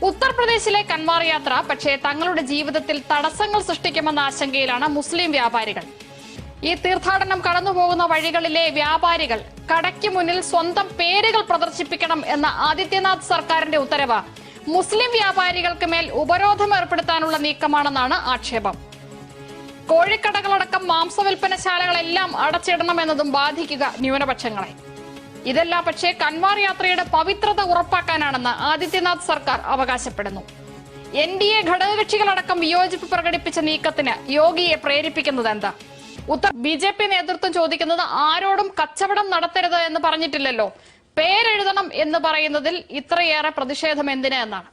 ഉത്തർപ്രദേശിലെ കൻവാർ യാത്ര പക്ഷേ തങ്ങളുടെ ജീവിതത്തിൽ തടസ്സങ്ങൾ സൃഷ്ടിക്കുമെന്ന ആശങ്കയിലാണ് മുസ്ലിം വ്യാപാരികൾ. ഈ തീർത്ഥാടനം കടന്നുപോകുന്ന വഴികളിലെ വ്യാപാരികൾ കടയ്ക്ക് മുന്നിൽ സ്വന്തം പേരുകൾ പ്രദർശിപ്പിക്കണം എന്ന ആദിത്യനാഥ് സർക്കാരിന്റെ ഉത്തരവ് മുസ്ലിം വ്യാപാരികൾക്ക് മേൽ ഉപരോധം ഏർപ്പെടുത്താനുള്ള നീക്കമാണെന്നാണ് ആക്ഷേപം. കോഴിക്കടകളടക്കം മാംസവിൽപ്പനശാലകളെല്ലാം അടച്ചിടണമെന്നതും ബാധിക്കുക ന്യൂനപക്ഷങ്ങളെ. ഇതെല്ലാം പക്ഷേ കൻവാർ യാത്രയുടെ പവിത്രത ഉറപ്പാക്കാനാണെന്ന് ആദിത്യനാഥ് സർക്കാർ അവകാശപ്പെടുന്നു. NDA ഘടകകക്ഷികളടക്കം വിയോജിപ്പ് പ്രകടിപ്പിച്ച നീക്കത്തിന് യോഗിയെ പ്രേരിപ്പിക്കുന്നത് എന്താ? BJP നേതൃത്വം ചോദിക്കുന്നത് ആരോടും കച്ചവടം നടത്തരുത് എന്ന് പറഞ്ഞിട്ടില്ലല്ലോ, പേരെഴുതണം എന്ന് പറയുന്നതിൽ ഇത്രയേറെ പ്രതിഷേധം എന്തിന് എന്നാണ്.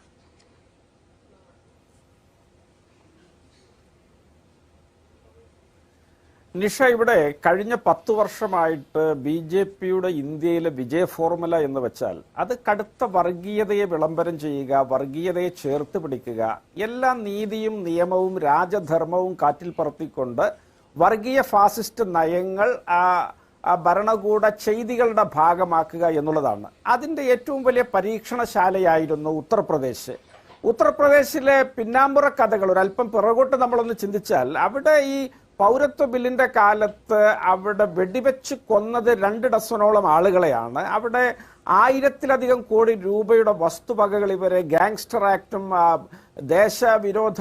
നിഷ, ഇവിടെ കഴിഞ്ഞ 10 വർഷമായിട്ട് BJPയുടെ ഇന്ത്യയിലെ വിജയ ഫോർമുല എന്ന് വെച്ചാൽ അത് കടുത്ത വർഗീയതയെ വിളംബരം ചെയ്യുക, വർഗീയതയെ ചേർത്ത് പിടിക്കുക, എല്ലാ നീതിയും നിയമവും രാജധർമ്മവും കാറ്റിൽ പറത്തിക്കൊണ്ട് വർഗീയ ഫാസിസ്റ്റ് നയങ്ങൾ ഭരണകൂട ചെയ്തികളുടെ ഭാഗമാക്കുക എന്നുള്ളതാണ്. അതിൻ്റെ ഏറ്റവും വലിയ പരീക്ഷണശാലയായിരുന്നു ഉത്തർപ്രദേശ്. ഉത്തർപ്രദേശിലെ പിന്നാമ്പുറ കഥകൾ ഒരല്പം പിറകോട്ട് നമ്മളൊന്ന് ചിന്തിച്ചാൽ, അവിടെ ഈ പൗരത്വ ബില്ലിന്റെ കാലത്ത് അവിടെ വെടിവെച്ച് കൊന്നത് 2 ഡസനോളം ആളുകളെയാണ്. അവിടെ 1000-ലധികം കോടി രൂപയുടെ വസ്തുവകകൾ ഇവരെ ഗാങ്സ്റ്റർ ആക്ടും ദേശവിരോധ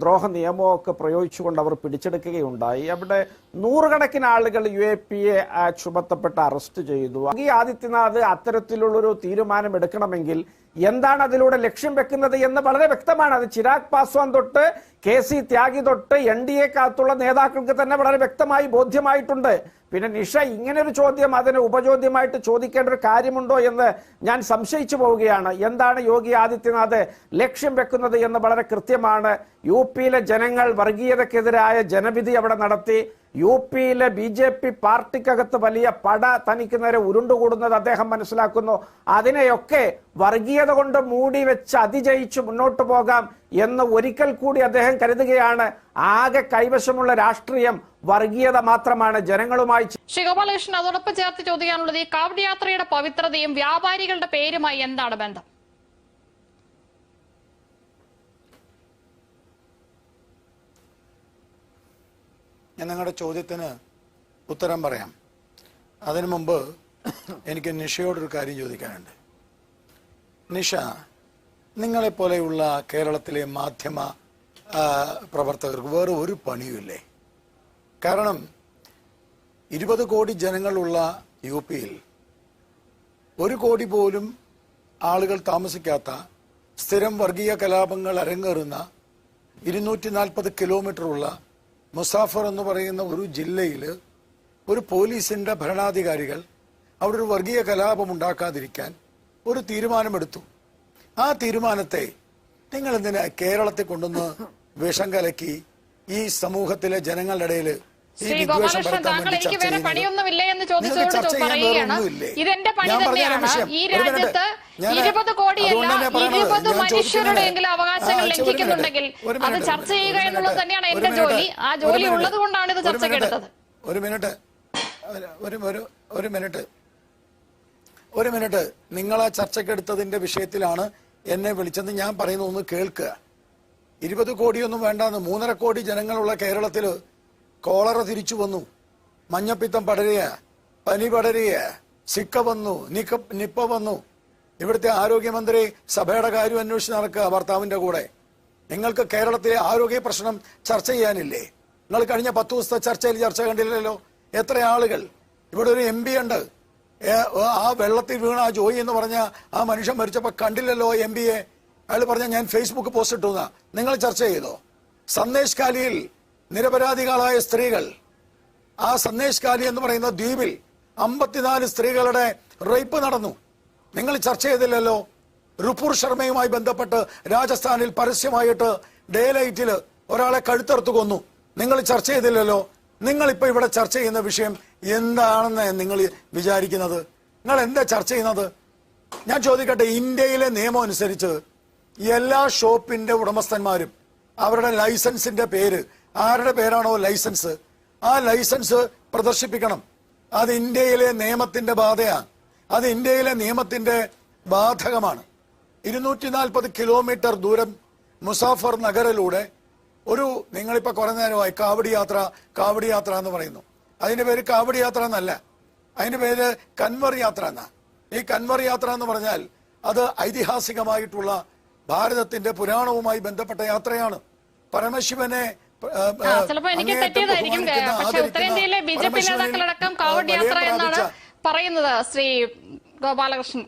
ദ്രോഹ നിയമവും ഒക്കെ പ്രയോഗിച്ചുകൊണ്ട് അവർ പിടിച്ചെടുക്കുകയുണ്ടായി. അവിടെ 100 കണക്കിന് ആളുകൾ UAPA ചുമത്തപ്പെട്ട് അറസ്റ്റ് ചെയ്തു. യോഗി ആദിത്യനാഥ് അത്തരത്തിലുള്ളൊരു തീരുമാനം എടുക്കണമെങ്കിൽ എന്താണ് അതിലൂടെ ലക്ഷ്യം വെക്കുന്നത് എന്ന് വളരെ വ്യക്തമാണ്. അത് ചിരാഗ് പാസ്വാൻ തൊട്ട് KC ത്യാഗി തൊട്ട് NDAക്കകത്തുള്ള നേതാക്കൾക്ക് തന്നെ വളരെ വ്യക്തമായി ബോധ്യമായിട്ടുണ്ട്. പിന്നെ നിഷ, ഇങ്ങനൊരു ചോദ്യം അതിന് ഉപചോദ്യമായിട്ട് ചോദിക്കേണ്ട ഒരു കാര്യമുണ്ടോ എന്ന് ഞാൻ സംശയിച്ചു പോവുകയാണ്. എന്താണ് യോഗി ആദിത്യനാഥ് ലക്ഷ്യം വെക്കുന്നത് എന്ന് വളരെ കൃത്യമാണ്. UPയിലെ ജനങ്ങൾ വർഗീയതക്കെതിരായ ജനവിധി അവിടെ നടത്തി. UPയിലെ BJP പാർട്ടിക്കകത്ത് വലിയ പട തനിക്ക് നേരെ ഉരുണ്ടുകൂടുന്നത് അദ്ദേഹം മനസ്സിലാക്കുന്നു. അതിനെയൊക്കെ വർഗീയത കൊണ്ട് മൂടി വെച്ച് അതിജയിച്ച് മുന്നോട്ട് പോകാം എന്ന് ഒരിക്കൽ കൂടി അദ്ദേഹം കരുതുകയാണ്. ആകെ കൈവശമുള്ള രാഷ്ട്രീയം വർഗീയത മാത്രമാണ്. ജനങ്ങളുമായി ശ്രീ ഗോപാലകൃഷ്ണൻ, അതോടൊപ്പം ചേർത്ത് ചോദിക്കാനുള്ളത്, ഈ കാവ്യ യാത്രയുടെ പവിത്രതയും വ്യാപാരികളുടെ പേരുമായി എന്താണ് ബന്ധം? ഞാൻ നിങ്ങളുടെ ചോദ്യത്തിന് ഉത്തരം പറയാം. അതിനു മുമ്പ് എനിക്ക് നിഷയോടൊരു കാര്യം ചോദിക്കാനുണ്ട്. നിഷ, നിങ്ങളെപ്പോലെയുള്ള കേരളത്തിലെ മാധ്യമ പ്രവർത്തകർക്ക് വേറെ ഒരു പണിയുമില്ലേ? കാരണം 20 കോടി ജനങ്ങളുള്ള UPയിൽ 1 കോടി പോലും ആളുകൾ താമസിക്കാത്ത, സ്ഥിരം വർഗീയ കലാപങ്ങൾ അരങ്ങേറുന്ന 240 കിലോമീറ്ററുള്ള മുസാഫർ എന്ന് പറയുന്ന ഒരു ജില്ലയിൽ ഒരു പോലീസിന്റെ ഭരണാധികാരികൾ അവിടെ ഒരു വർഗീയ കലാപം ഉണ്ടാക്കാതിരിക്കാൻ ഒരു തീരുമാനമെടുത്തു. ആ തീരുമാനത്തെ നിങ്ങൾ എന്തിനാ കേരളത്തെ കൊണ്ടുവന്ന് വിഷം കലക്കി ഈ സമൂഹത്തിലെ ജനങ്ങളുടെ ഇടയിൽ ഈ വിദ്വേഷം പരത്താൻ വേണ്ടി ചർച്ച ഒരു മിനിറ്റ് നിങ്ങൾ ആ ചർച്ചക്കെടുത്തതിന്റെ വിഷയത്തിലാണ് എന്നെ വിളിച്ചത്. ഞാൻ പറയുന്ന ഒന്ന് കേൾക്കുക. 20 കോടിയൊന്നും വേണ്ടാന്ന്, 3.5 കോടി ജനങ്ങളുള്ള കേരളത്തില് കോളറ തിരിച്ചു വന്നു, മഞ്ഞപ്പിത്തം പടരുക, പനി പടരുക, സിക്ക വന്നു, നിപ്പ വന്നു. ഇവിടുത്തെ ആരോഗ്യമന്ത്രി സഭയുടെ കാര്യം അന്വേഷിച്ച് നടക്കുക ഭർത്താവിന്റെ കൂടെ. നിങ്ങൾക്ക് കേരളത്തിലെ ആരോഗ്യ പ്രശ്നം ചർച്ച ചെയ്യാനില്ലേ? നിങ്ങൾ കഴിഞ്ഞ 10 ദിവസത്തെ ചർച്ചയിൽ ചർച്ച കണ്ടില്ലല്ലോ. എത്ര ആളുകൾ ഇവിടെ ഒരു MP ഉണ്ട്, ആ വെള്ളത്തിൽ വീണ ആ ജോയി എന്ന് പറഞ്ഞ ആ മനുഷ്യൻ മരിച്ചപ്പോ കണ്ടില്ലല്ലോ MP-യെ. അയാൾ പറഞ്ഞ ഞാൻ ഫേസ്ബുക്ക് പോസ്റ്റ് ഇട്ടുന്ന. നിങ്ങൾ ചർച്ച ചെയ്തോ? സന്ദേശ് കാലിയിൽ നിരപരാധികളായ സ്ത്രീകൾ, ആ സന്ദേശ് കാലി എന്ന് പറയുന്ന ദ്വീപിൽ 54 സ്ത്രീകളുടെ റേപ്പ് നടന്നു. നിങ്ങൾ ചർച്ച ചെയ്തില്ലല്ലോ. റുപൂർ ശർമ്മയുമായി ബന്ധപ്പെട്ട് രാജസ്ഥാനിൽ പരസ്യമായിട്ട് ഡേ ലൈറ്റിൽ ഒരാളെ കഴുത്തറുത്ത് കൊന്നു. നിങ്ങൾ ചർച്ച ചെയ്തില്ലല്ലോ. നിങ്ങളിപ്പോ ഇവിടെ ചർച്ച ചെയ്യുന്ന വിഷയം എന്താണെന്ന് നിങ്ങൾ വിചാരിക്കുന്നത്? നിങ്ങൾ എന്താ ചർച്ച ചെയ്യുന്നത്? ഞാൻ ചോദിക്കട്ടെ, ഇന്ത്യയിലെ നിയമം അനുസരിച്ച് എല്ലാ ഷോപ്പിന്റെ ഉടമസ്ഥന്മാരും അവരുടെ ലൈസൻസിന്റെ പേര്, ആരുടെ പേരാണോ ലൈസൻസ്, ആ ലൈസൻസ് പ്രദർശിപ്പിക്കണം. അത് ഇന്ത്യയിലെ നിയമത്തിന്റെ ബാധയാണ്. അത് ഇന്ത്യയിലെ നിയമത്തിന്റെ ബാധകമാണ്. 240 കിലോമീറ്റർ ദൂരം മുസാഫർ നഗറിലൂടെ ഒരു നിങ്ങളിപ്പോ കുറെ നേരമായി കാവടി യാത്ര എന്ന് പറയുന്നു. അതിന്റെ പേര് കാവടി യാത്ര എന്നല്ല, അതിന്റെ പേര് കൻവർ യാത്ര എന്നാ. ഈ കൻവർ യാത്ര എന്ന് പറഞ്ഞാൽ അത് ഐതിഹാസികമായിട്ടുള്ള ഭാരതത്തിന്റെ പുരാണവുമായി ബന്ധപ്പെട്ട യാത്രയാണ്. പരമശിവനെ ചിലപ്പോ എനിക്ക് തെറ്റിയതായിരിക്കും, പക്ഷെ ഉത്തരേന്ത്യയിലെ BJP നേതാക്കളടക്കം കാവടി യാത്ര എന്നാണ് പറയുന്നത്. ശ്രീ ഗോപാലകൃഷ്ണൻ,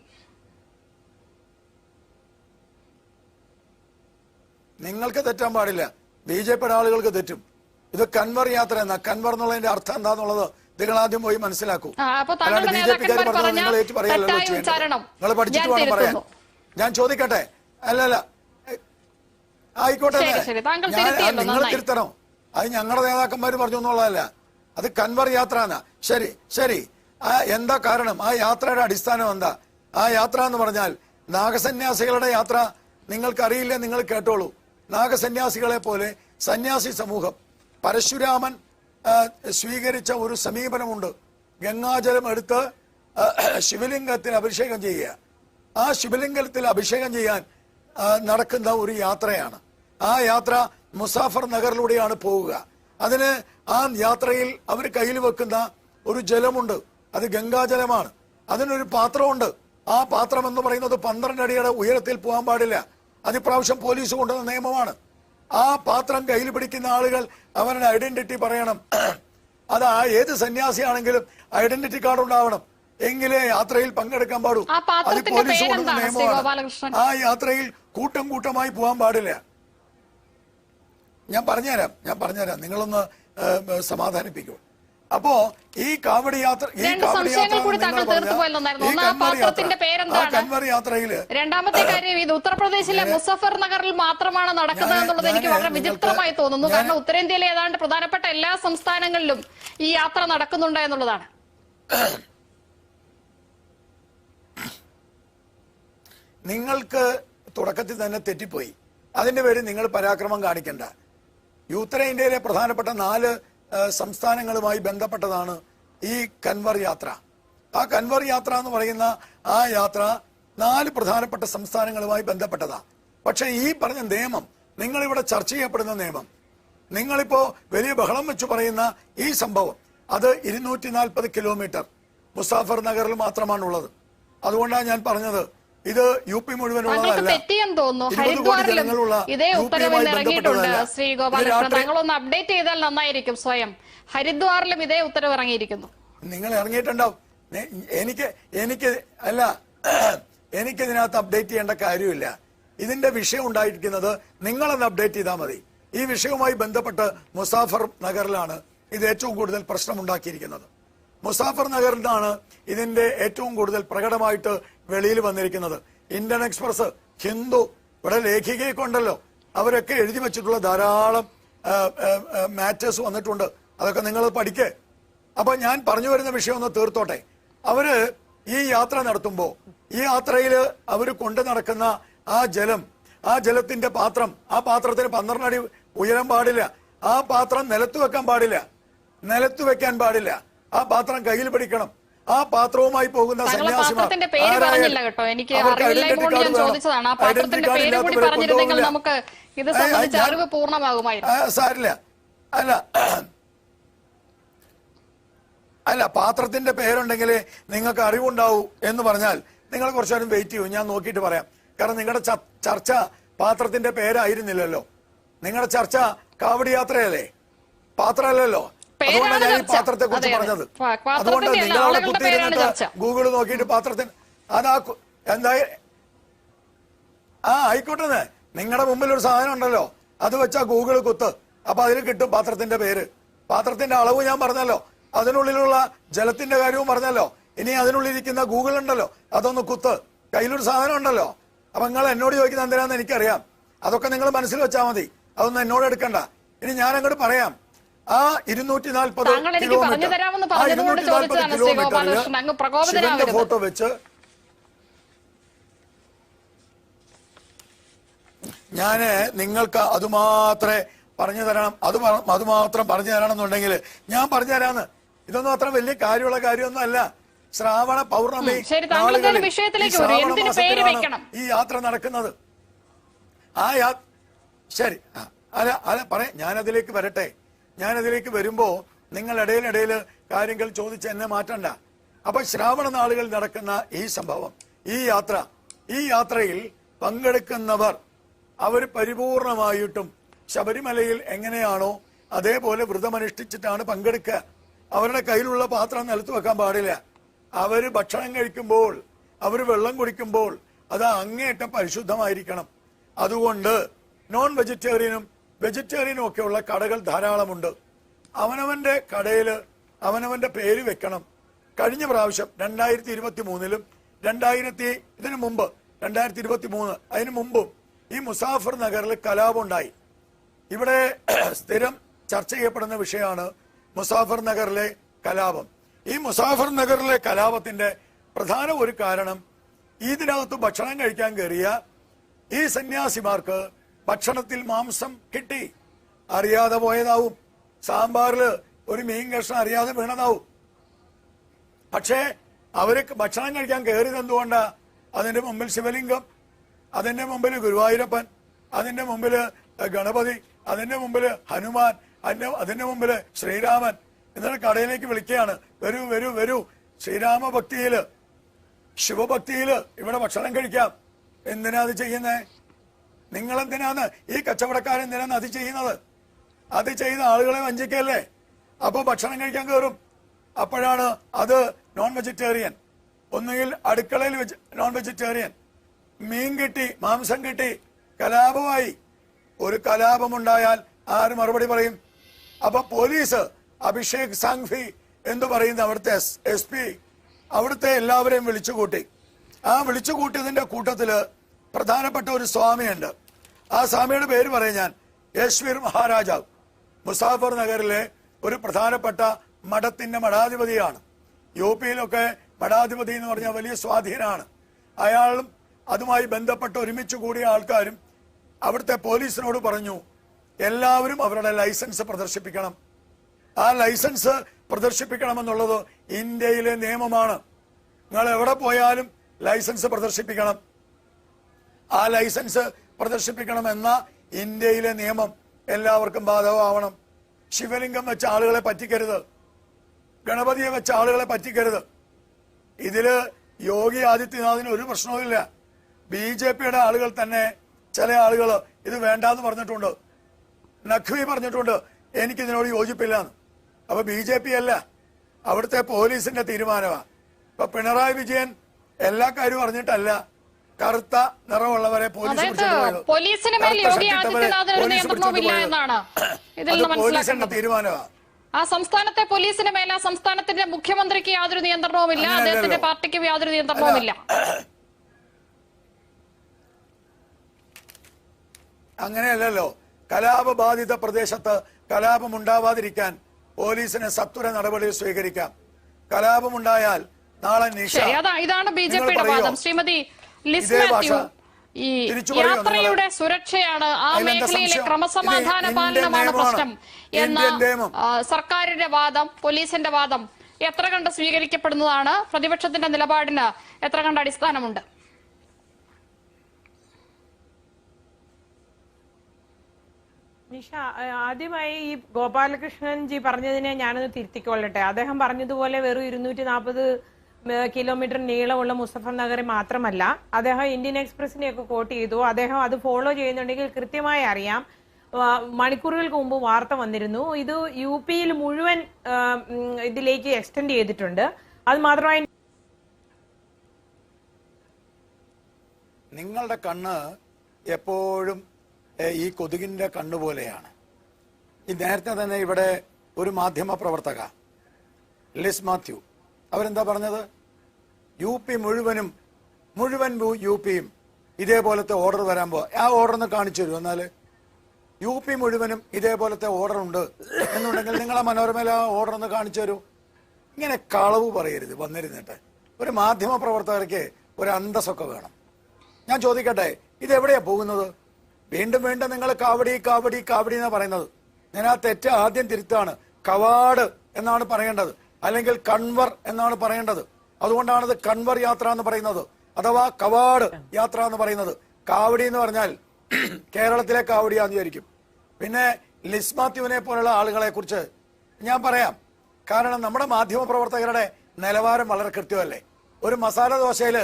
നിങ്ങൾക്ക് തെറ്റാൻ പാടില്ല, BJP ആളുകൾക്ക് തെറ്റും. ഇത് കൻവർ യാത്ര എന്നാ. കൻവർ എന്നുള്ളതിന്റെ അർത്ഥം എന്താന്നുള്ളത് നിങ്ങൾ ആദ്യം പോയി മനസ്സിലാക്കൂ. അല്ലാണ്ട് BJP-ക്കാർ പറഞ്ഞത് നിങ്ങൾ ഏറ്റു പറയല്ലോ ചെയ്യേണ്ടത്. നിങ്ങൾ പഠിച്ചിട്ട് വേണം പറയാൻ. ഞാൻ ചോദിക്കട്ടെ? അല്ലല്ല, ആയിക്കോട്ടെ, നിങ്ങൾ തിരുത്തണോ? അത് ഞങ്ങളുടെ നേതാക്കന്മാർ പറഞ്ഞു എന്നുള്ളതല്ല, അത് കൻവർ യാത്ര എന്നാ. ശരി, എന്താ കാരണം? ആ യാത്രയുടെ അടിസ്ഥാനം എന്താ? ആ യാത്ര എന്ന് പറഞ്ഞാൽ നാഗസന്യാസികളുടെ യാത്ര. നിങ്ങൾക്കറിയില്ല, നിങ്ങൾ കേട്ടോളൂ. നാഗസന്യാസികളെ പോലെ സന്യാസി സമൂഹം പരശുരാമൻ സ്വീകരിച്ച ഒരു സമീപനമുണ്ട്. ഗംഗാജലം എടുത്ത് ശിവലിംഗത്തിൽ അഭിഷേകം ചെയ്യുക. ആ ശിവലിംഗത്തിൽ അഭിഷേകം ചെയ്യാൻ നടക്കുന്ന ഒരു യാത്രയാണ്. ആ യാത്ര മുസാഫർ നഗറിലൂടെയാണ് പോവുക. അതിന് ആ യാത്രയിൽ അവർ കയ്യിൽ വെക്കുന്ന ഒരു ജലമുണ്ട്, അത് ഗംഗാജലമാണ്. അതിനൊരു പാത്രമുണ്ട്. ആ പാത്രം എന്ന് പറയുന്നത് 12 അടിയുടെ ഉയരത്തിൽ പോകാൻ പാടില്ല. അതിപ്രാവശ്യം പോലീസ് കൊണ്ടുവന്ന നിയമമാണ്. ആ പാത്രം കയ്യിൽ പിടിക്കുന്ന ആളുകൾ അവരുടെ ഐഡന്റിറ്റി പറയണം. അത് ഏത് സന്യാസിയാണെങ്കിലും ഐഡന്റിറ്റി കാർഡ് ഉണ്ടാവണം, എങ്കിലേ യാത്രയിൽ പങ്കെടുക്കാൻ പാടൂ. അത് പോലീസ് കൊണ്ടുവന്ന നിയമമാണ്. ആ യാത്രയിൽ കൂട്ടമായി പോകാൻ പാടില്ല. ഞാൻ പറഞ്ഞുതരാം, നിങ്ങളൊന്ന് സമാധാനിപ്പിക്കൂ. അപ്പോ ഈ കാവടി യാത്ര, കൻവർ യാത്രയില് രണ്ടാമത്തെ കാര്യം, ഇത് ഉത്തർപ്രദേശിലെ മുസഫർ നഗറിൽ മാത്രമാണ് നടക്കുന്നത് എന്നുള്ളത് എനിക്ക് വളരെ വിചിത്രമായി തോന്നുന്നു. കാരണം ഉത്തരേന്ത്യയിലെ ഏതാണ്ട് പ്രധാനപ്പെട്ട എല്ലാ സംസ്ഥാനങ്ങളിലും ഈ യാത്ര നടക്കുന്നുണ്ട് എന്നുള്ളതാണ്. നിങ്ങൾക്ക് തുടക്കത്തിൽ തന്നെ തെറ്റിപ്പോയി. അതിന്റെ പേര് നിങ്ങൾ പരാക്രമം കാണിക്കണ്ട. ഉത്തരേന്ത്യയിലെ പ്രധാനപ്പെട്ട 4 സംസ്ഥാനങ്ങളുമായി ബന്ധപ്പെട്ടതാണ് ഈ കൻവർ യാത്ര. ആ കൻവർ യാത്ര എന്ന് പറയുന്ന ആ യാത്ര 4 പ്രധാനപ്പെട്ട സംസ്ഥാനങ്ങളുമായി ബന്ധപ്പെട്ടതാണ്. പക്ഷെ ഈ പറഞ്ഞ നിയമം, നിങ്ങളിവിടെ ചർച്ച ചെയ്യപ്പെടുന്ന നിയമം, നിങ്ങളിപ്പോ വലിയ ബഹളം വെച്ച് പറയുന്ന ഈ സംഭവം, അത് 240 കിലോമീറ്റർ മുസാഫർ നഗറിൽ മാത്രമാണുള്ളത്. അതുകൊണ്ടാണ് ഞാൻ പറഞ്ഞത് ഇത് UP മുഴുവനുള്ളതല്ല. ഇതേ ഉത്തരവിൽ ഇറങ്ങിയിട്ടുണ്ട്. ശ്രീ ഗോപാലകൃഷ്ണൻ, താങ്കളൊന്ന് അപ്ഡേറ്റ് ചെയ്താൽ നന്നായിരിക്കും. സ്വയം ഹരിദ്വാറിലും ഇതേ ഉത്തരവ് ഇറങ്ങിയിരിക്കുന്നു. നിങ്ങൾ ഇറങ്ങിയിട്ടുണ്ടാവും. എനിക്കിതിനകത്ത് അപ്ഡേറ്റ് ചെയ്യേണ്ട കാര്യമില്ല. ഇതിന്റെ വിഷയം ഉണ്ടായിരിക്കുന്നത് നിങ്ങളൊന്ന് അപ്ഡേറ്റ് ചെയ്താൽ മതി. ഈ വിഷയവുമായി ബന്ധപ്പെട്ട് മുസാഫർ നഗറിലാണ് ഇത് ഏറ്റവും കൂടുതൽ പ്രശ്നമുണ്ടാക്കിയിരിക്കുന്നത്. മുസാഫർ നഗറിലാണ് ഇതിന്റെ ഏറ്റവും കൂടുതൽ പ്രകടമായിട്ട് വെളിയിൽ വന്നിരിക്കുന്നത്. ഇന്ത്യൻ എക്സ്പ്രസ്, ഹിന്ദു, ഇവിടെ ലേഖികയൊക്കെ ഉണ്ടല്ലോ, അവരൊക്കെ എഴുതി വെച്ചിട്ടുള്ള ധാരാളം മാറ്റേഴ്സ് വന്നിട്ടുണ്ട്. അതൊക്കെ നിങ്ങൾ പഠിക്കേ. അപ്പൊ ഞാൻ പറഞ്ഞു വരുന്ന വിഷയം ഒന്ന് തീർത്തോട്ടെ. അവര് ഈ യാത്ര നടത്തുമ്പോ ഈ യാത്രയില് അവര് കൊണ്ടു നടക്കുന്ന ആ ജലത്തിന്റെ പാത്രം, ആ പാത്രത്തിന് 12 അടി ഉയരം പാടില്ല. ആ പാത്രം നിലത്ത് വെക്കാൻ പാടില്ല. ആ പാത്രം കയ്യിൽ പിടിക്കണം. ആ പാത്രവുമായി പോകുന്ന സന്യാസിമാർ സാരില്ല. അല്ല, പാത്രത്തിന്റെ പേരുണ്ടെങ്കിൽ നിങ്ങൾക്ക് അറിവുണ്ടാവൂ എന്ന് പറഞ്ഞാൽ നിങ്ങൾ കുറച്ചു നേരം വെയിറ്റ് ചെയ്യൂ, ഞാൻ നോക്കിയിട്ട് പറയാം. കാരണം നിങ്ങളുടെ ചർച്ച പാത്രത്തിന്റെ പേരായിരുന്നില്ലല്ലോ. നിങ്ങളുടെ ചർച്ച കാവടി യാത്രയല്ലേ, പാത്രമല്ലല്ലോ. അതുകൊണ്ടാണ് ഞാൻ ഈ പാത്രത്തെ കുറിച്ച് പറഞ്ഞത്. അതുകൊണ്ട് നിങ്ങളവിടെ കുത്തിയിരുന്നിട്ട് ഗൂഗിൾ നോക്കിയിട്ട് പാത്രത്തിന് ആയിക്കോട്ടെ. നിങ്ങളുടെ മുമ്പിൽ ഒരു സാധനം ഉണ്ടല്ലോ, അത് വെച്ചാ ഗൂഗിൾ കുത്ത്, അപ്പൊ അതിൽ കിട്ടും പാത്രത്തിന്റെ പേര്. പാത്രത്തിന്റെ അളവ് ഞാൻ പറഞ്ഞല്ലോ, അതിനുള്ളിലുള്ള ജലത്തിന്റെ കാര്യവും പറഞ്ഞല്ലോ. ഇനി അതിനുള്ളിരിക്കുന്ന ഗൂഗിൾ ഉണ്ടല്ലോ, അതൊന്ന് കുത്ത്. കയ്യിലൊരു സാധനം ഉണ്ടല്ലോ. അപ്പൊ നിങ്ങൾ എന്നോട് ചോദിക്കുന്ന എന്തിനാന്ന് എനിക്കറിയാം. അതൊക്കെ നിങ്ങൾ മനസ്സിൽ വെച്ചാൽ മതി, അതൊന്നും എന്നോട് എടുക്കണ്ട. ഇനി ഞാൻ അങ്ങോട്ട് പറയാം. ആ 240 കിലോമീറ്ററിന്റെ ഫോട്ടോ വെച്ച് ഞാന് നിങ്ങൾക്ക് അതുമാത്രമേ പറഞ്ഞു തരണം. അതുമാത്രം പറഞ്ഞു തരണം എന്നുണ്ടെങ്കിൽ ഞാൻ പറഞ്ഞു തരാന്ന്. ഇതൊന്നും അത്ര വലിയ കാര്യമുള്ള കാര്യമൊന്നും അല്ല. ശ്രാവണ പൗർണമി ശരി, താങ്കൾ എന്തായാലും വിഷയത്തിലേക്ക് വരൂ. എന്തിന് പേര് വെക്കണം? ഈ യാത്ര നടക്കുന്നത്. ശരി, അല്ല പറയാം, ഞാനതിലേക്ക് വരട്ടെ. ഞാനതിലേക്ക് വരുമ്പോ നിങ്ങൾ ഇടയിലിടയിൽ കാര്യങ്ങൾ ചോദിച്ച് എന്നെ മാറ്റണ്ട. അപ്പൊ ശ്രാവണ നാളുകളിൽ നടക്കുന്ന ഈ സംഭവം, ഈ യാത്രയിൽ പങ്കെടുക്കുന്നവർ അവർ പരിപൂർണമായിട്ടും ശബരിമലയിൽ എങ്ങനെയാണോ അതേപോലെ വ്രതമനുഷ്ഠിച്ചിട്ടാണ് പങ്കെടുക്കുക. അവരുടെ കയ്യിലുള്ള പാത്രം നിലത്ത് വെക്കാൻ പാടില്ല. അവര് ഭക്ഷണം കഴിക്കുമ്പോൾ, അവർ വെള്ളം കുടിക്കുമ്പോൾ അത് അങ്ങേയറ്റം പരിശുദ്ധമായിരിക്കണം. അതുകൊണ്ട് നോൺ വെജിറ്റേറിയനും വെജിറ്റേറിയനും ഒക്കെയുള്ള കടകൾ ധാരാളമുണ്ട്. അവനവന്റെ കടയിൽ അവനവന്റെ പേര് വെക്കണം. കഴിഞ്ഞ പ്രാവശ്യം 2023-ലും 2023 അതിനു മുമ്പും ഈ മുസാഫർ നഗറിൽ കലാപമുണ്ടായി. ഇവിടെ സ്ഥിരം ചർച്ച ചെയ്യപ്പെടുന്ന വിഷയമാണ് മുസാഫർ നഗറിലെ കലാപം. ഈ മുസാഫർ നഗറിലെ കലാപത്തിന്റെ പ്രധാന ഒരു കാരണം, ഇതിനകത്ത് ഭക്ഷണം കഴിക്കാൻ കയറിയ ഈ സന്യാസിമാർക്ക് ഭക്ഷണത്തിൽ മാംസം കിട്ടി. അറിയാതെ പോയതാവും. സാമ്പാറില് ഒരു മീൻ കഷ്ണം അറിയാതെ വീണതാവും. പക്ഷേ അവര് ഭക്ഷണം കഴിക്കാൻ കയറിയത് എന്തുകൊണ്ടാ? അതിന്റെ മുമ്പിൽ ശിവലിംഗം, അതിന്റെ മുമ്പിൽ ഗുരുവായൂരപ്പൻ, അതിന്റെ മുമ്പില് ഗണപതി, അതിന്റെ മുമ്പില് ഹനുമാൻ, അതിന്റെ മുമ്പില് ശ്രീരാമൻ. എന്നിട്ട് കടയിലേക്ക് വിളിക്കുകയാണ്, വരൂ വരൂ വരൂ, ശ്രീരാമ ഭക്തിയില് ശിവഭക്തിയില് ഇവിടെ ഭക്ഷണം കഴിക്കാം. എന്തിനാ അത് ചെയ്യുന്നേ? നിങ്ങൾ എന്തിനാണ് ഈ കച്ചവടക്കാരെന്തിനാണ് അത് ചെയ്യുന്നത്? അത് ചെയ്ത ആളുകളെ വഞ്ചിക്കല്ലേ? അപ്പൊ ഭക്ഷണം കഴിക്കാൻ കയറും. അപ്പോഴാണ് അത് നോൺ വെജിറ്റേറിയൻ. ഒന്നുകിൽ അടുക്കളയിൽ നോൺ വെജിറ്റേറിയൻ, മീൻ കിട്ടി, മാംസം കിട്ടി, കലാപമായി. ഒരു കലാപമുണ്ടായാൽ ആര് മറുപടി പറയും? അപ്പൊ പോലീസ്, അഭിഷേക് സാങ്വി എന്ന് പറയുന്ന അവിടുത്തെ SP, അവിടുത്തെ എല്ലാവരെയും വിളിച്ചുകൂട്ടി. ആ വിളിച്ചുകൂട്ടിയതിന്റെ കൂട്ടത്തില് പ്രധാനപ്പെട്ട ഒരു സ്വാമിയുണ്ട്. ആ സ്വാമിയുടെ പേര് പറയാം ഞാൻ, യേശ്വർ മഹാരാജാവ്. മുസാഫർ നഗറിലെ ഒരു പ്രധാനപ്പെട്ട മഠത്തിന്റെ മഠാധിപതിയാണ്. UP-യിലൊക്കെ മഠാധിപതി എന്ന് പറഞ്ഞാൽ വലിയ സ്വാധീനമാണ്. അയാളും അതുമായി ബന്ധപ്പെട്ട് ഒരുമിച്ച് കൂടിയ ആൾക്കാരും അവിടുത്തെ പോലീസിനോട് പറഞ്ഞു, എല്ലാവരും അവരുടെ ലൈസൻസ് പ്രദർശിപ്പിക്കണം. ആ ലൈസൻസ് പ്രദർശിപ്പിക്കണമെന്നുള്ളത് ഇന്ത്യയിലെ നിയമമാണ്. നിങ്ങൾ എവിടെ പോയാലും ലൈസൻസ് പ്രദർശിപ്പിക്കണം. ആ ലൈസൻസ് പ്രദർശിപ്പിക്കണമെന്ന ഇന്ത്യയിലെ നിയമം എല്ലാവർക്കും ബാധകമാവണം. ശിവലിംഗം വെച്ച ആളുകളെ പറ്റിക്കരുത്, ഗണപതിയെ വെച്ച ആളുകളെ പറ്റിക്കരുത്. ഇതില് യോഗി ആദിത്യനാഥിന് ഒരു പ്രശ്നവുമില്ല. BJPയുടെ ആളുകൾ തന്നെ ചില ആളുകൾ ഇത് വേണ്ടാന്ന് പറഞ്ഞിട്ടുണ്ട്. നഖ്വി പറഞ്ഞിട്ടുണ്ട് എനിക്കിതിനോട് യോജിപ്പില്ലാന്ന്. അപ്പൊ BJP അല്ല, അവിടുത്തെ പോലീസിന്റെ തീരുമാനമാണ്. ഇപ്പൊ പിണറായി വിജയൻ എല്ലാ കാര്യവും അറിഞ്ഞിട്ടല്ല കറുത്ത നിറമുള്ളവരെ പോലീസിന് മേൽ യോഗി ആദിത്യനാഥിന് ഒരു നിയന്ത്രണവുമില്ല എന്നാണ് ഇതിൽ നിന്ന് മനസ്സിലാക്കേണ്ടത്. തീരുമാനമാണ്. ആ സംസ്ഥാനത്തെ പോലീസിന് മേൽ ആ സംസ്ഥാനത്തിന്റെ മുഖ്യമന്ത്രിക്ക് യാതൊരു നിയന്ത്രണവുമില്ല, അദ്ദേഹത്തിന്റെ പാർട്ടിക്കും യാതൊരു നിയന്ത്രണവുമില്ല. അങ്ങനെയല്ലല്ലോ. കലാപബാധിത പ്രദേശത്ത് കലാപമുണ്ടാവാതിരിക്കാൻ പോലീസിന് സത്വര നടപടി സ്വീകരിക്കാം. കലാപമുണ്ടായാൽ നാളെ ഇതാണ് BJPയുടെ വാദം. ശ്രീമതി ലിസ് മാത്യു, ഈ യാത്രയുടെ സുരക്ഷയാണ്, ആ മേഖലയിലെ ക്രമസമാധാന പാലനമാണ് പ്രശ്നം എന്ന സർക്കാരിന്റെ വാദം, പോലീസിന്റെ വാദം എത്ര കണ്ട് സ്വീകരിക്കപ്പെടുന്നതാണ്? പ്രതിപക്ഷത്തിന്റെ നിലപാടിന് എത്ര കണ്ട് അടിസ്ഥാനമുണ്ട്? നിഷ, ആദ്യമായി ഈ ഗോപാലകൃഷ്ണൻ ജി പറഞ്ഞതിനെ ഞാനൊന്ന് തിരുത്തിക്കൊള്ളട്ടെ. അദ്ദേഹം പറഞ്ഞതുപോലെ വെറും 240 കിലോമീറ്റർ നീളമുള്ള മുസഫർ നഗറിൽ മാത്രമല്ല, അദ്ദേഹം ഇന്ത്യൻ എക്സ്പ്രസിനെയൊക്കെ കോട്ട് ചെയ്തു. അദ്ദേഹം അത് ഫോളോ ചെയ്യുന്നുണ്ടെങ്കിൽ കൃത്യമായി അറിയാം. മണിക്കൂറുകൾക്ക് മുമ്പ് വാർത്ത വന്നിരുന്നു, ഇത് UP-യിൽ മുഴുവൻ ഇതിലേക്ക് എക്സ്റ്റെൻഡ് ചെയ്തിട്ടുണ്ട്. അത് മാത്രമായി നിങ്ങളുടെ കണ്ണ് എപ്പോഴും ഈ കൊതുകിന്റെ കണ്ണുപോലെയാണ്. ഈ നേരത്തെ തന്നെ ഇവിടെ ഒരു മാധ്യമ പ്രവർത്തക ലിസ് മാത്യു അവരെന്താ പറഞ്ഞത്? UP മുഴുവൻ UP-യും ഇതേപോലത്തെ ഓർഡർ വരാൻ പോവാ. ആ ഓർഡർ ഒന്ന് കാണിച്ചു തരൂ. എന്നാല് UP മുഴുവനും ഇതേപോലത്തെ ഓർഡർ ഉണ്ട് എന്നുണ്ടെങ്കിൽ നിങ്ങളെ മനോരമയിലെ ആ ഓർഡർ ഒന്ന് കാണിച്ചു തരൂ. ഇങ്ങനെ കളവ് പറയരുത് വന്നിരുന്നിട്ട്. ഒരു മാധ്യമ പ്രവർത്തകർക്ക് ഒരു അന്തസ്സൊക്കെ വേണം. ഞാൻ ചോദിക്കട്ടെ, ഇതെവിടെയാ പോകുന്നത്? വീണ്ടും നിങ്ങൾ കാവടി എന്നാ പറയുന്നത്. ഞാൻ ആ തെറ്റ് ആദ്യം തിരുത്താണ്. കവാട് എന്നാണ് പറയേണ്ടത്, അല്ലെങ്കിൽ കൺവർ എന്നാണ് പറയേണ്ടത്. അതുകൊണ്ടാണ് ഇത് കൺവർ യാത്ര എന്ന് പറയുന്നത്, അഥവാ കവാട് യാത്ര എന്ന് പറയുന്നത്. കാവടി എന്ന് പറഞ്ഞാൽ കേരളത്തിലെ കാവടിയാന്ന് വിചാരിക്കും. പിന്നെ ലിസ് മാത്യുവിനെ പോലുള്ള ആളുകളെ കുറിച്ച് ഞാൻ പറയാം. കാരണം നമ്മുടെ മാധ്യമ പ്രവർത്തകരുടെ നിലവാരം വളരെ കൃത്യമല്ലേ. ഒരു മസാല ദോശയില്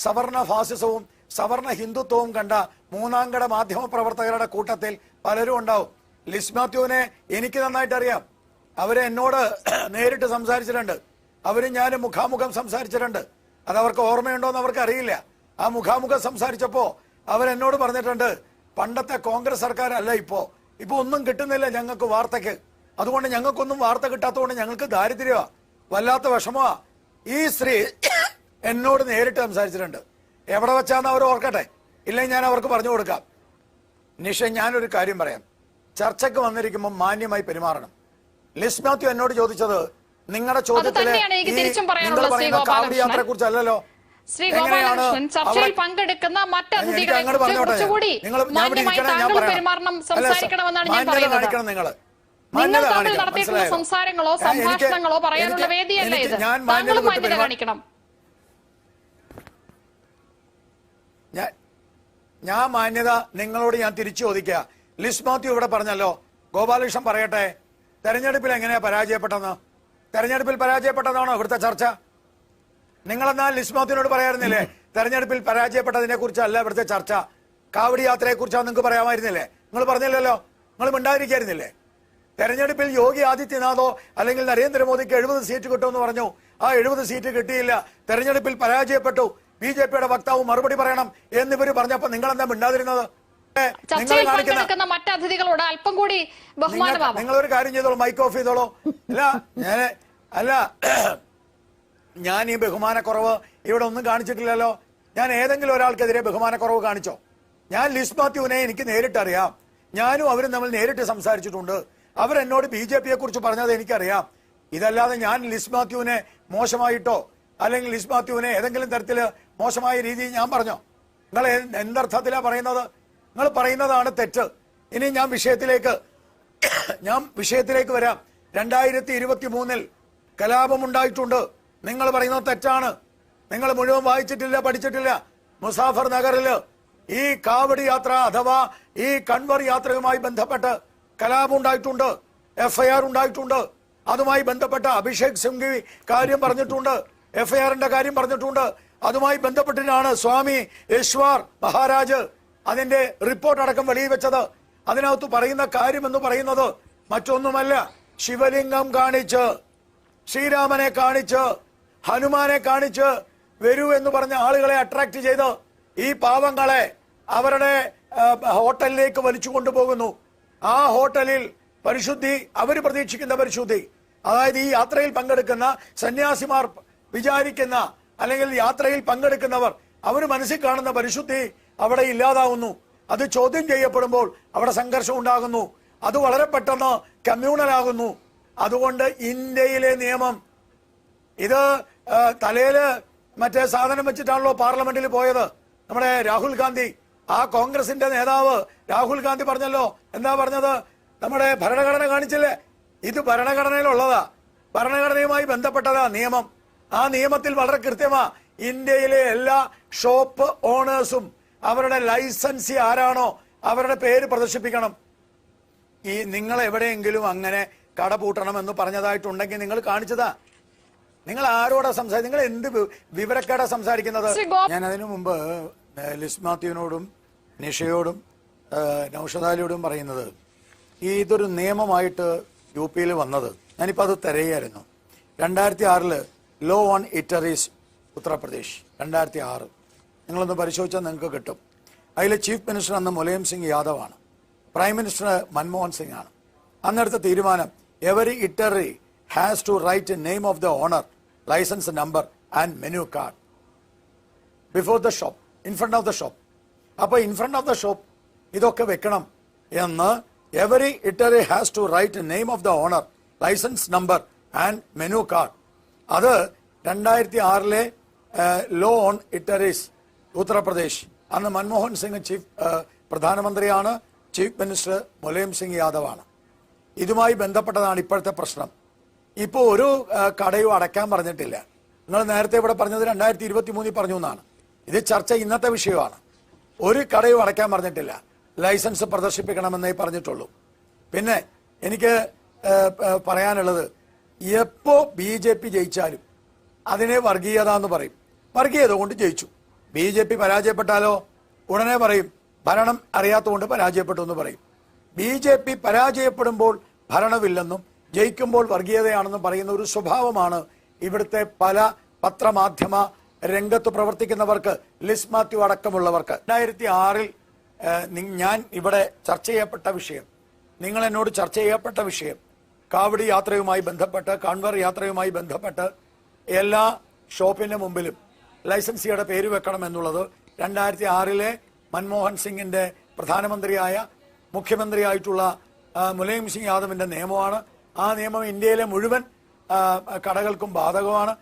സവർണ ഫാസിസവും സവർണ ഹിന്ദുത്വവും കണ്ട മൂന്നാംകട മാധ്യമ പ്രവർത്തകരുടെ കൂട്ടത്തിൽ പലരും ഉണ്ടാവും. ലിസ് മാത്യുവിനെ എനിക്ക് നന്നായിട്ട് അറിയാം. അവരെ എന്നോട് നേരിട്ട് സംസാരിച്ചിട്ടുണ്ട്. അവരും ഞാനും മുഖാമുഖം സംസാരിച്ചിട്ടുണ്ട്. അത് അവർക്ക് ഓർമ്മയുണ്ടോന്ന് അവർക്ക് അറിയില്ല. ആ മുഖാമുഖം സംസാരിച്ചപ്പോ അവരെന്നോട് പറഞ്ഞിട്ടുണ്ട്, പണ്ടത്തെ കോൺഗ്രസ് സർക്കാരല്ല ഇപ്പോ ഒന്നും കിട്ടുന്നില്ല ഞങ്ങൾക്ക് വാർത്തക്ക്. അതുകൊണ്ട് ഞങ്ങൾക്കൊന്നും വാർത്ത കിട്ടാത്തതുകൊണ്ട് ഞങ്ങൾക്ക് ദാരിദ്ര്യമാ, വല്ലാത്ത വിഷമമാ. ഈ സ്ത്രീ എന്നോട് നേരിട്ട് സംസാരിച്ചിട്ടുണ്ട്. എവിടെ വെച്ചാന്ന് അവർ ഓർക്കട്ടെ, ഇല്ലെങ്കിൽ ഞാൻ അവർക്ക് പറഞ്ഞു കൊടുക്കാം. നിഷ, ഞാനൊരു കാര്യം പറയാം. ചർച്ചയ്ക്ക് വന്നിരിക്കുമ്പോൾ മാന്യമായി പെരുമാറണം. ലിസ് മാത്യു എന്നോട് ചോദിച്ചത് നിങ്ങളുടെ ചോദ്യത്തിലെ കാവടി യാത്രയെ കുറിച്ചല്ലോ. ശ്രീ ഗോപാലകൃഷ്ണൻ, ചർച്ചയിൽ പങ്കെടുക്കുന്ന മറ്റതിഥികളെ കുറിച്ചുകൂടി മാന്യമായി താങ്കൾ പെരുമാറണം, സംസാരിക്കണമെന്നാണ് ഞാൻ പറയുന്നത്. നിങ്ങൾ തമ്മിൽ നടത്തിയിട്ടുള്ള സംസാരങ്ങളോ സംഭാഷണങ്ങളോ പറയാനുള്ള വേദിയല്ല ഇത്. താങ്കളും മാന്യത കാണിക്കണം. ഞാൻ മാന്യത നിങ്ങളോട് ഞാൻ തിരിച്ചു ചോദിക്കുക. ലിസ് മാത്യു ഇവിടെ പറഞ്ഞല്ലോ, ഗോപാലകൃഷ്ണൻ പറയട്ടെ, തെരഞ്ഞെടുപ്പിൽ എങ്ങനെയാ പരാജയപ്പെട്ടെന്ന്? തെരഞ്ഞെടുപ്പിൽ പരാജയപ്പെട്ടതാണോ ഇവിടുത്തെ ചർച്ച? നിങ്ങളെന്നാൽ ലിസ് മാത്യുവിനോട് പറയാറുന്നില്ലേ, തെരഞ്ഞെടുപ്പിൽ പരാജയപ്പെട്ടതിനെ കുറിച്ചല്ല ഇവിടുത്തെ ചർച്ച, കാവടി യാത്രയെ കുറിച്ചാണ് നിങ്ങൾക്ക് പറയാമായിരുന്നില്ലേ? നിങ്ങൾ പറഞ്ഞില്ലല്ലോ, നിങ്ങൾ മിണ്ടാതിരിക്കായിരുന്നില്ലേ? തെരഞ്ഞെടുപ്പിൽ യോഗി ആദിത്യനാഥോ അല്ലെങ്കിൽ നരേന്ദ്രമോദിക്ക് 70 സീറ്റ് കിട്ടുമെന്ന് പറഞ്ഞു. ആ 70 സീറ്റ് കിട്ടിയില്ല, തെരഞ്ഞെടുപ്പിൽ പരാജയപ്പെട്ടു, ബിജെപിയുടെ വക്താവ് മറുപടി പറയണം എന്നിവര് പറഞ്ഞപ്പോ നിങ്ങൾ എന്താ മിണ്ടാതിരുന്നത്? മറ്റതിഥികളോട് അല്പം കൂടി ബഹുമാനം. നിങ്ങളൊരു കാര്യം ചെയ്തോളൂ, മൈക്ക് ഓഫ് ചെയ്തോളൂ. ഞാൻ ഈ ബഹുമാനക്കുറവ് ഇവിടെ ഒന്നും കാണിച്ചിട്ടില്ലല്ലോ. ഞാൻ ഏതെങ്കിലും ഒരാൾക്കെതിരെ ബഹുമാനക്കുറവ് കാണിച്ചോ? ഞാൻ ലിസ് മാത്യുവിനെ എനിക്ക് നേരിട്ടറിയാം. ഞാനും അവരും തമ്മിൽ നേരിട്ട് സംസാരിച്ചിട്ടുണ്ട്. അവരെന്നോട് BJP കുറിച്ച് പറഞ്ഞത് എനിക്കറിയാം. ഇതല്ലാതെ ഞാൻ ലിസ് മാത്യുവിനെ മോശമായിട്ടോ അല്ലെങ്കിൽ ലിസ് മാത്യുവിനെ ഏതെങ്കിലും തരത്തില് മോശമായ രീതിയിൽ ഞാൻ പറഞ്ഞോ? നിങ്ങൾ എന്തർത്ഥത്തിലാ പറയുന്നത്? നിങ്ങൾ പറയുന്നതാണ് തെറ്റ്. ഇനി ഞാൻ വിഷയത്തിലേക്ക് വരാം. 2023 കലാപമുണ്ടായിട്ടുണ്ട്. നിങ്ങൾ പറയുന്നത് തെറ്റാണ്. നിങ്ങൾ മുഴുവൻ വായിച്ചിട്ടില്ല, പഠിച്ചിട്ടില്ല. മുസാഫർ നഗറിൽ ഈ കാവടി യാത്ര അഥവാ ഈ കൺവർ യാത്രയുമായി ബന്ധപ്പെട്ട് കലാപം ഉണ്ടായിട്ടുണ്ട്, FIR ഉണ്ടായിട്ടുണ്ട്. അതുമായി ബന്ധപ്പെട്ട അഭിഷേക് സിംഘി കാര്യം പറഞ്ഞിട്ടുണ്ട്, FIRന്റെ കാര്യം പറഞ്ഞിട്ടുണ്ട്. അതുമായി ബന്ധപ്പെട്ടിട്ടാണ് സ്വാമി ഈശ്വർ മഹാരാജ് അതിന്റെ റിപ്പോർട്ട് അടക്കം വെളിവെച്ചത്. അതിനകത്ത് പറയുന്ന കാര്യം എന്ന് പറയുന്നത് മറ്റൊന്നുമല്ല, ശിവലിംഗം കാണിച്ച്, ശ്രീരാമനെ കാണിച്ച്, ഹനുമാനെ കാണിച്ച് വരൂ എന്ന് പറഞ്ഞ ആളുകളെ അട്രാക്ട് ചെയ്ത് ഈ പാവങ്ങളെ അവരുടെ ഹോട്ടലിലേക്ക് വലിച്ചു കൊണ്ടുപോകുന്നു. ആ ഹോട്ടലിൽ പരിശുദ്ധി, അവർ പ്രതീക്ഷിക്കുന്ന പരിശുദ്ധി, അതായത് ഈ യാത്രയിൽ പങ്കെടുക്കുന്ന സന്യാസിമാർ വിചാരിക്കുന്ന അല്ലെങ്കിൽ യാത്രയിൽ പങ്കെടുക്കുന്നവർ അവർ മനസ്സിൽ കാണുന്ന പരിശുദ്ധി അവിടെ ഇല്ലാതാവുന്നു. അത് ചോദ്യം ചെയ്യപ്പെടുമ്പോൾ അവിടെ സംഘർഷം ഉണ്ടാകുന്നു. അത് വളരെ പെട്ടെന്ന് കമ്മ്യൂണലാകുന്നു. അതുകൊണ്ട് ഇന്ത്യയിലെ നിയമം, ഇത് തലയില് മറ്റേ സാധനം വെച്ചിട്ടാണല്ലോ പാർലമെന്റിൽ പോയത് നമ്മുടെ രാഹുൽ ഗാന്ധി. ആ കോൺഗ്രസിന്റെ നേതാവ് രാഹുൽ ഗാന്ധി പറഞ്ഞല്ലോ, എന്താ പറഞ്ഞത്? നമ്മുടെ ഭരണഘടന കാണിച്ചില്ലേ? ഇത് ഭരണഘടനയിലുള്ളതാ, ഭരണഘടനയുമായി ബന്ധപ്പെട്ടതാ നിയമം. ആ നിയമത്തിൽ വളരെ കൃത്യമാ, ഇന്ത്യയിലെ എല്ലാ ഷോപ്പ് ഓണേഴ്സും അവരുടെ ലൈസൻസി ആരാണോ അവരുടെ പേര് പ്രദർശിപ്പിക്കണം. ഈ നിങ്ങൾ എവിടെയെങ്കിലും അങ്ങനെ കട പൂട്ടണമെന്ന് പറഞ്ഞതായിട്ടുണ്ടെങ്കിൽ നിങ്ങൾ കാണിച്ചതാ. നിങ്ങൾ ആരോടാ നിങ്ങൾ എന്ത് വിവരക്കേടാ സംസാരിക്കുന്നത്? ഞാൻ അതിനു മുമ്പ് ലിസ് മാത്യുവിനോടും നിഷയോടും നൌഷദാലിയോടും പറയുന്നത്, ഇതൊരു നിയമമായിട്ട് UP വന്നത്. ഞാനിപ്പോൾ അത് തിരയായിരുന്നു. 2006 ലോ ഓൺ ഇറ്ററീസ് ഉത്തർപ്രദേശ് 2006 നിങ്ങളൊന്ന് പരിശോധിച്ചാൽ നിങ്ങൾക്ക് കിട്ടും. അതിൽ ചീഫ് മിനിസ്റ്റർ അന്ന് മുലായം സിംഗ് യാദവ് ആണ്, പ്രൈം മിനിസ്റ്റർ മൻമോഹൻ സിംഗ് ആണ്. അന്നെടുത്ത തീരുമാനം, every eatery has to write name of the owner, licence number and menu card before the shop, in front of the shop. അപ്പൊ in front of the shop ഇതൊക്കെ വെക്കണം എന്ന്. Every eatery has to write name of the owner, licence number and menu card. അത് 2006 law on ഇറ്ററീസ് Uttar Pradesh. അന്ന് മൻമോഹൻ സിംഗ് പ്രധാനമന്ത്രിയാണ്, chief minister Mulayam Singh Yadav ആണ്. ഇതുമായി ബന്ധപ്പെട്ടതാണ് ഇപ്പോഴത്തെ പ്രശ്നം. ഇപ്പോൾ ഒരു കടയും അടയ്ക്കാൻ പറഞ്ഞിട്ടില്ല. നിങ്ങൾ നേരത്തെ ഇവിടെ പറഞ്ഞത് 2023 പറഞ്ഞു എന്നാണ്. ഇത് ചർച്ച ഇന്നത്തെ വിഷയമാണ്. ഒരു കടയും അടയ്ക്കാൻ പറഞ്ഞിട്ടില്ല, ലൈസൻസ് പ്രദർശിപ്പിക്കണമെന്നേ പറഞ്ഞിട്ടുള്ളൂ. പിന്നെ എനിക്ക് പറയാനുള്ളത്, എപ്പോ BJP ജയിച്ചാലും അതിനെ വർഗീയത എന്ന് പറയും. വർഗീയത കൊണ്ട് ജയിച്ചു. BJP പരാജയപ്പെട്ടാലോ ഉടനെ പറയും ഭരണം അറിയാത്തതുകൊണ്ട് പരാജയപ്പെട്ടു എന്ന് പറയും. BJP പരാജയപ്പെടുമ്പോൾ ഭരണമില്ലെന്നും ജയിക്കുമ്പോൾ വർഗീയതയാണെന്നും പറയുന്ന ഒരു സ്വഭാവമാണ് ഇവിടുത്തെ പല പത്രമാധ്യമ രംഗത്ത് പ്രവർത്തിക്കുന്നവർക്ക്, ലിസ് മാത്യു അടക്കമുള്ളവർക്ക്. 2006 ഞാൻ ഇവിടെ ചർച്ച ചെയ്യപ്പെട്ട വിഷയം, നിങ്ങൾ എന്നോട് ചർച്ച ചെയ്യപ്പെട്ട വിഷയം, കാവടി യാത്രയുമായി ബന്ധപ്പെട്ട്, കാൺവർ യാത്രയുമായി ബന്ധപ്പെട്ട് എല്ലാ ഷോപ്പിന്റെ മുമ്പിലും ലൈസൻസിയുടെ പേര് വെക്കണം എന്നുള്ളത് 2006 മൻമോഹൻ സിംഗിന്റെ പ്രധാനമന്ത്രിയായ മുഖ്യമന്ത്രിയായിട്ടുള്ള മുലായം സിംഗ് യാദവിന്റെ നിയമമാണ്. ആ നിയമം ഇന്ത്യയിലെ മുഴുവൻ കടകൾക്കും ബാധകമാണ്.